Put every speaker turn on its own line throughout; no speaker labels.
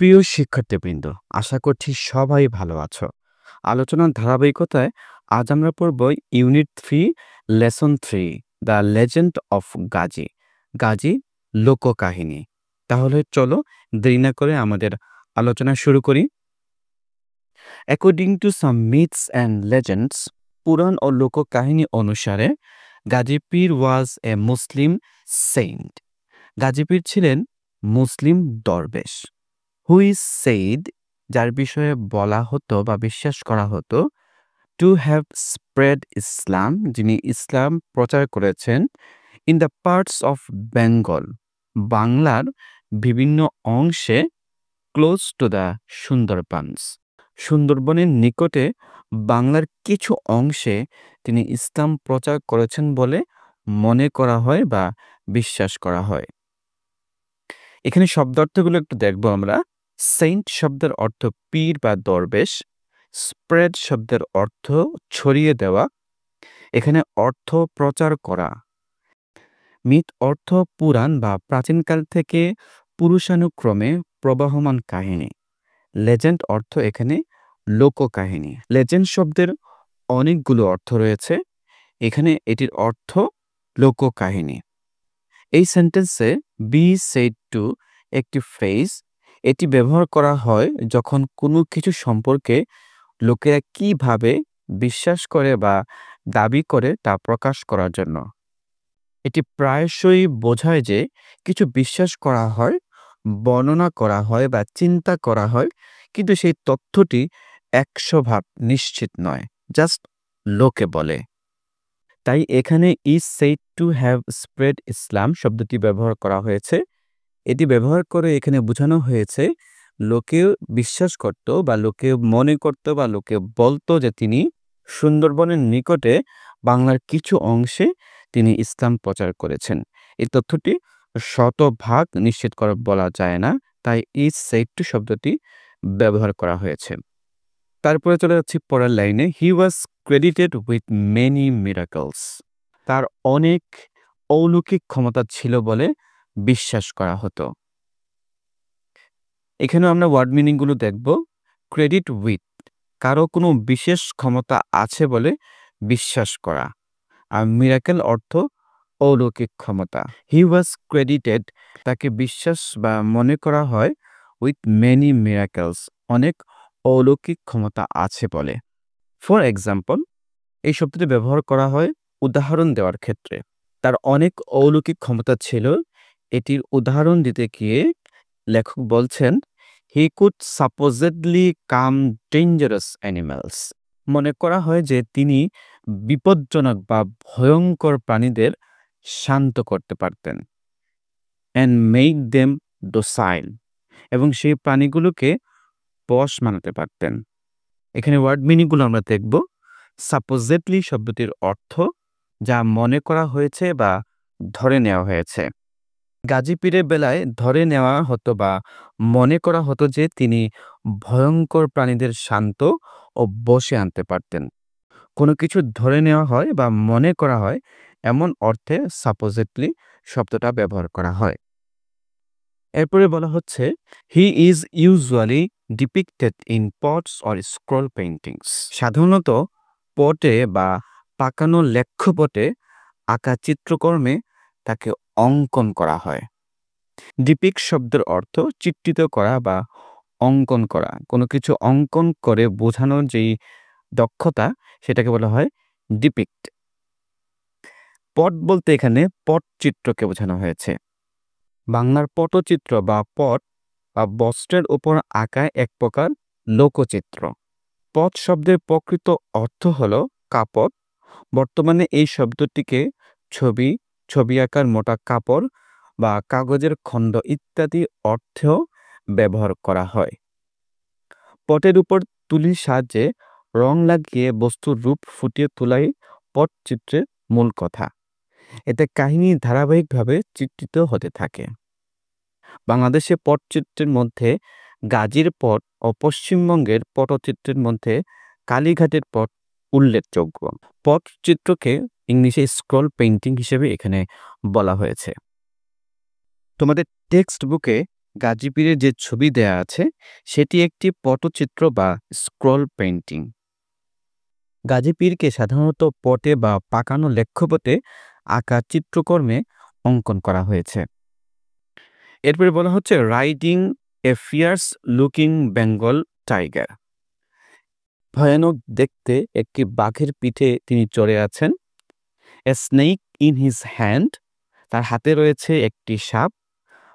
প্রিয় শিক্ষার্থীবৃন্দ, আশা করছি সবাই ভালো আছো। আলোচনার ধারাবাহিকতায় আজ আমরা পড়ব unit 3 lesson 3 the legend of Gazi. Gazi লোককাহিনী। তাহলে চলো দেরি না করে আমাদের আলোচনা শুরু করি। According to some myths and legends, পুরাণ ও লোককাহিনী অনুসারে গাজী পীর ওয়াজ এ মুসলিম সেইন্ট। গাজী পীর ছিলেন মুসলিম দরবেশ। হু ইজ সেইড, যার বিষয়ে বলা হতো বা বিশ্বাস করা হতো, টু হ্যাভ স্প্রেড ইসলাম, যিনি ইসলাম প্রচার করেছেন, in the parts of Bengal, বাংলার বিভিন্ন অংশে, ক্লোজ টু দ্য সুন্দরবনস, সুন্দরবনের নিকটে বাংলার কিছু অংশে তিনি ইসলাম প্রচার করেছেন বলে মনে করা হয় বা বিশ্বাস করা হয়। এখানে শব্দার্থগুলো একটু দেখব আমরা। সেইন্ট শব্দের অর্থ পীর বা দরবেশ। স্প্রেড শব্দের অর্থ ছড়িয়ে দেওয়া। এখানে অর্থ প্রচার করা। মিথ অর্থ পুরাণ বা প্রাচীনকাল থেকে পুরুষানুক্রমে প্রবাহমান কাহিনী। লেজেন্ড অর্থ এখানে লোককাহিনী। লেজেন্ড শব্দের অনেকগুলো অর্থ রয়েছে, এখানে এটির অর্থ লোককাহিনী। এই সেন্টেন্সে বি সেড টু একটি ফ্রেজ, এটি ব্যবহার করা হয় যখন কোনো কিছু সম্পর্কে লোকেরা কিভাবে বিশ্বাস করে বা দাবি করে তা প্রকাশ করার জন্য। এটি প্রায়শই বোঝায় যে কিছু বিশ্বাস করা হয়, বর্ণনা করা হয় বা চিন্তা করা হয়, কিন্তু সেই তথ্যটি 100% নিশ্চিত নয়, জাস্ট লোকে বলে। তাই এখানে is said to have spread Islam শব্দটি ব্যবহার করা হয়েছে। এটি ব্যবহার করে এখানে বোঝানো হয়েছে লোকে বিশ্বাস করত বা লোকে মনে করত বা লোকে বলতো যে তিনি সুন্দরবনের নিকটে বাংলার কিছু অংশে তিনি ইসলাম প্রচার করেছেন। এই তথ্যটি শতভাগ নিশ্চিত করে বলা যায় না, তাই ইজ সেইড টু শব্দটি ব্যবহার করা হয়েছে। তারপরে চলে যাচ্ছি পরের লাইনে। হি ওয়াজ ক্রেডিটেড উইথ মেনি মিরাকলস। তার অনেক অলৌকিক ক্ষমতা ছিল বলে বিশ্বাস করা হতো। এখানেও আমরা ওয়ার্ড মিনিংগুলো দেখব। ক্রেডিট উইথ, কারো কোনো বিশেষ ক্ষমতা আছে বলে বিশ্বাস করা। আর মিরাকেল অর্থ অলৌকিক ক্ষমতা। হি ওয়াজ ক্রেডিটেড, তাকে বিশ্বাস বা মনে করা হয়, উইথ মেনি মিরাকেলস, অনেক অলৌকিক ক্ষমতা আছে বলে। ফর এক্সাম্পল, এই শব্দটি ব্যবহার করা হয় উদাহরণ দেওয়ার ক্ষেত্রে। তার অনেক অলৌকিক ক্ষমতা ছিল, এটির উদাহরণ দিতে গিয়ে লেখক বলছেন, he could supposedly come dangerous animals. মনে করা হয় যে তিনি বিপজ্জনক বা ভয়ঙ্কর প্রাণীদের শান্ত করতে পারতেন। অ্যান্ড মেক দেম ডোসাইল, এবং সেই প্রাণীগুলোকে বশ মানাতে পারতেন। এখানে ওয়ার্ড মিনিংগুলো আমরা দেখব। সাপোজেডলি শব্দটির অর্থ যা মনে করা হয়েছে বা ধরে নেওয়া হয়েছে। গাজী পীরের বেলায় ধরে নেওয়া হতো বা মনে করা হতো যে তিনি ভয়ঙ্কর প্রাণীদের শান্ত ও বশে আনতে পারতেন। কোনো কিছু ধরে নেওয়া হয় বা মনে করা হয়, এমন অর্থে সাপোজেডলি শব্দটা ব্যবহার করা হয়। এরপরে বলা হচ্ছে, he is usually ডিপিক্টেড in pots or scroll paintings. সাধারণত পটে বা পাকানো লেখ্যপটে আঁকা চিত্রকর্মে তাকে অঙ্কন করা হয়। ডিপিক্ট শব্দের অর্থ চিত্রিত করা বা অঙ্কন করা। কোনো কিছু অঙ্কন করে বোঝানোর যেই দক্ষতা, সেটাকে বলা হয় ডিপিক্ট। পট বলতে এখানে পটচিত্রকে বোঝানো হয়েছে। বাংলার পটচিত্র বা পট বা বস্ত্রের উপর আঁকা এক প্রকার লোকচিত্র। পট শব্দের প্রকৃত অর্থ হল কাপড়। বর্তমানে এই শব্দটিকে ছবি আঁকার মোটা কাপড় বা কাগজের খণ্ড ইত্যাদি অর্থেও ব্যবহার করা হয়। পটের উপর তুলির সাহায্যে রং লাগিয়ে বস্তুর রূপ ফুটিয়ে তোলাই পটচিত্রের মূল কথা। এতে কাহিনী ধারাবাহিকভাবে চিত্রিত হতে থাকে। বাংলাদেশে পটচিত্রের মধ্যে গাজীর পট ও পশ্চিমবঙ্গের পটচিত্রের মধ্যে কালীঘাটের পট উল্লেখযোগ্য। পটচিত্রকে ইংলিশে স্ক্রল পেইন্টিং হিসেবে এখানে বলা হয়েছে। তোমাদের টেক্সট বুকে গাজী পীরের যে ছবি দেয়া আছে সেটি একটি পটচিত্র বা স্ক্রল পেইন্টিং। গাজী পীরকে সাধারণত পটে বা পাকানো লেখ্যপটে আঁকা চিত্রকর্মে অঙ্কন করা হয়েছে। এরপরে বলা হচ্ছে রাইডিং এ ফিয়ার্স লুকিং বেঙ্গল টাইগার। ভয়ানক দেখতে একটি বাঘের পিঠে তিনি চড়ে আছেন। A snake in his hand, তার হাতে রয়েছে একটি সাপ।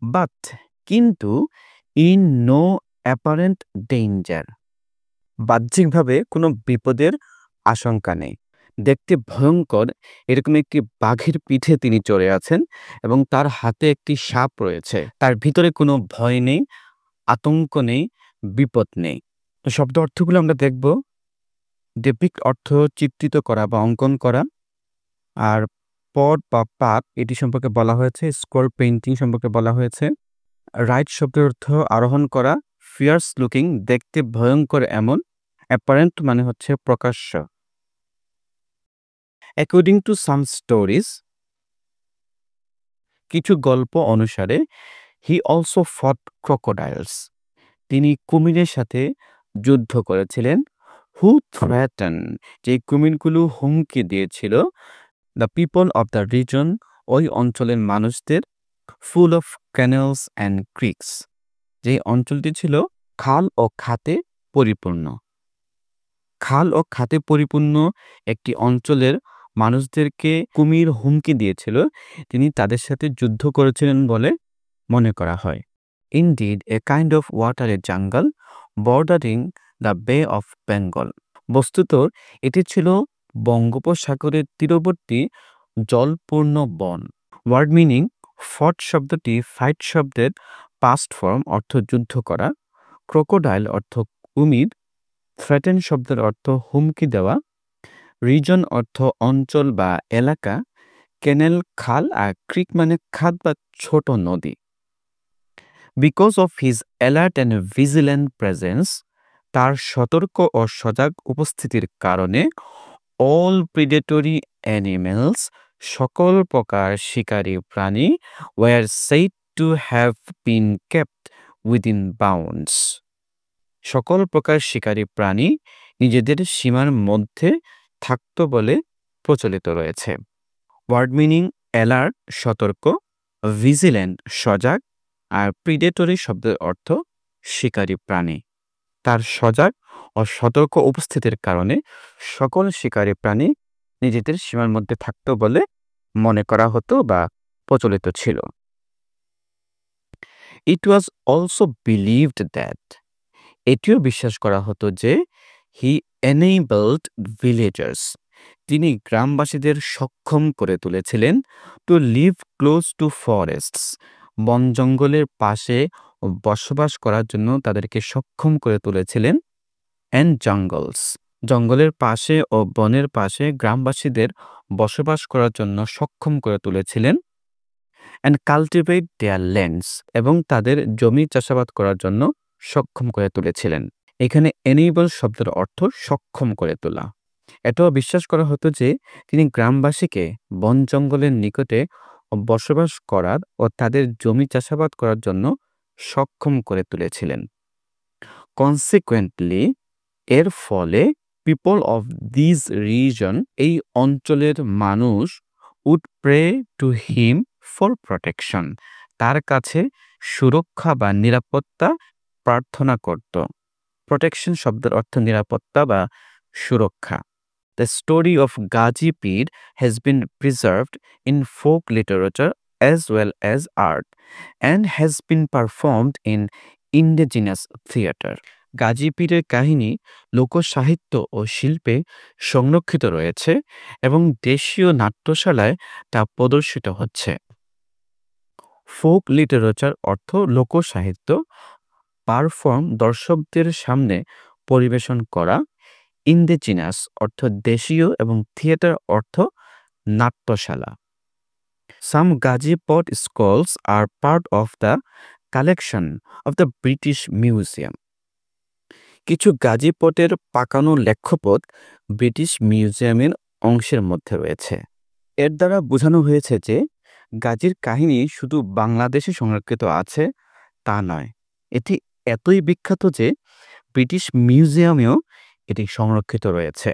বাট, কিন্তু ইন নো অ্যাপারেন্ট ডেঞ্জার, বাহ্যিকভাবে কোনো বিপদের আশঙ্কা নেই। দেখতে ভয়ঙ্কর এরকম একটি বাঘের পিঠে তিনি চড়ে আছেন এবং তার হাতে একটি সাপ রয়েছে। তার ভিতরে কোনো ভয় নেই, আতঙ্ক নেই, বিপদ নেই। তো শব্দ অর্থগুলো আমরা দেখব। ডেপিক্ট অর্থ চিত্রিত করা বা অঙ্কন করা, আর পট বা পাক এটি সম্পর্কে বলা হয়েছে। স্ক্রল পেইন্টিং সম্পর্কে বলা হয়েছে। রাইড শব্দের অর্থ আরোহণ করা। ফিয়ার্স লুকিং দেখতে ভয়ঙ্কর এমন। অ্যাপারেন্ট মানে হচ্ছে প্রকাশ্য। অ্যাকর্ডিং টু সাম স্টোরিজ, কিছু গল্প অনুসারে, হি অলসো ফট ক্রোকোডাইলস, তিনি কুমিরের সাথে যুদ্ধ করেছিলেন। হু থ্রেটেন, যে কুমিরগুলো হুমকি দিয়েছিল the people of the reason, ওই অঞ্চলের মানুষদের। ফুল অফ ক্যানেলস অ্যান্ড ক্রিকস, যে অঞ্চলটি ছিল খাল ও খাতে পরিপূর্ণ। খাল ও খাতে পরিপূর্ণ একটি অঞ্চলের মানুষদেরকে কুমির হুমকি দিয়েছিল, তিনি তাদের সাথে যুদ্ধ করেছিলেন বলে মনে করা হয়। Indeed a kind of watery jungle bordering the Bay of Bengal, বস্তুত এটি ছিল বঙ্গোপসাগরের তীরবর্তী জলপূর্ণ বন। ওয়ার্ড মিনিং, ফট শব্দটি ফাইট শব্দের পাস্ট ফর্ম, অর্থ যুদ্ধ করা। ক্রোকোডাইল অর্থ কুমির। থ্রেটেন শব্দের অর্থ হুমকি দেওয়া। রিজন অর্থ অঞ্চল বা এলাকা। ক্যানেল খাল, আর ক্রিক মানে খাদ বা ছোট নদী। Because of his alert and vigilant presence, তার সতর্ক ও সজাগ উপস্থিতির কারণে। অল প্রিডেটরি অ্যানিমেলস, সকল প্রকার শিকারী প্রাণী। Were said to have been kept within bounds, সকল প্রকার শিকারী প্রাণী নিজেদের সীমার মধ্যে থাকত বলে প্রচলিত রয়েছে। ওয়ার্ড মিনিং, অ্যালার্ট সতর্ক, ভিজিল্যান্ট সজাগ, আর প্রিডেটরি শব্দের অর্থ শিকারী প্রাণী। তার সজাগ ও সতর্ক উপস্থিতির কারণে সকল শিকারী প্রাণী নিজেদের সীমার মধ্যে থাকত বলে মনে করা হতো বা প্রচলিত ছিল। ইট ওয়াজ অলসো বিলিভড দ্যাট, এটিও বিশ্বাস করা হতো যে, হি এনেবলড ভিলেজার্স, তিনি গ্রামবাসীদের সক্ষম করে তুলেছিলেন। To live close to forests, বন জঙ্গলের পাশে বসবাস করার জন্য তাদেরকে সক্ষম করে তুলেছিলেন। অ্যান্ড জঙ্গলস, জঙ্গলের পাশে ও বনের পাশে গ্রামবাসীদের বসবাস করার জন্য সক্ষম করে তুলেছিলেন। অ্যান্ড কাল্টিভেট দেয়ার ল্যান্ডস, এবং তাদের জমি চাষাবাদ করার জন্য সক্ষম করে তুলেছিলেন। এখানে এনেবল শব্দের অর্থ সক্ষম করে তোলা। এটাও বিশ্বাস করা হতো যে তিনি গ্রামবাসীকে বন জঙ্গলের নিকটে বসবাস করার ও তাদের জমি চাষাবাদ করার জন্য সক্ষম করে তুলেছিলেন। কনসিকুয়েন্টলি, এর ফলে, পিপল অফ দিস রিজন, এই অঞ্চলের মানুষ, would pray to him for protection, তার কাছে সুরক্ষা বা নিরাপত্তা প্রার্থনা করত। প্রটেকশন শব্দের অর্থ নিরাপত্তা বা সুরক্ষা। The story of Gazi Pir has been preserved in folk literature as well as art and has been performed in indigenous theatre. Gazi পীরের কাহিনী লোকসাহিত্য ও শিল্পে সংরক্ষিত রয়েছে এবং দেশীয় নাট্যশালায় তা প্রদর্শিত হচ্ছে। ফোক লিটারেচার অর্থ লোকসাহিত্য। পারফর্ম দর্শকদের সামনে পরিবেশন করা। ইন্ডিজিনাস অর্থ দেশীয় এবং থিয়েটার অর্থ নাট্যশালা। Some Gazi pat scrolls are part of the collection of the British Museum, কিছু গাজী পটের পাকানো লেখ্যপট ব্রিটিশ মিউজিয়ামের অংশের মধ্যে রয়েছে। এর দ্বারা বোঝানো হয়েছে যে গাজীর কাহিনী শুধু বাংলাদেশে সংরক্ষিত আছে তা নয়। এটি এতই বিখ্যাত যে ব্রিটিশ মিউজিয়ামেও এটি সংরক্ষিত রয়েছে।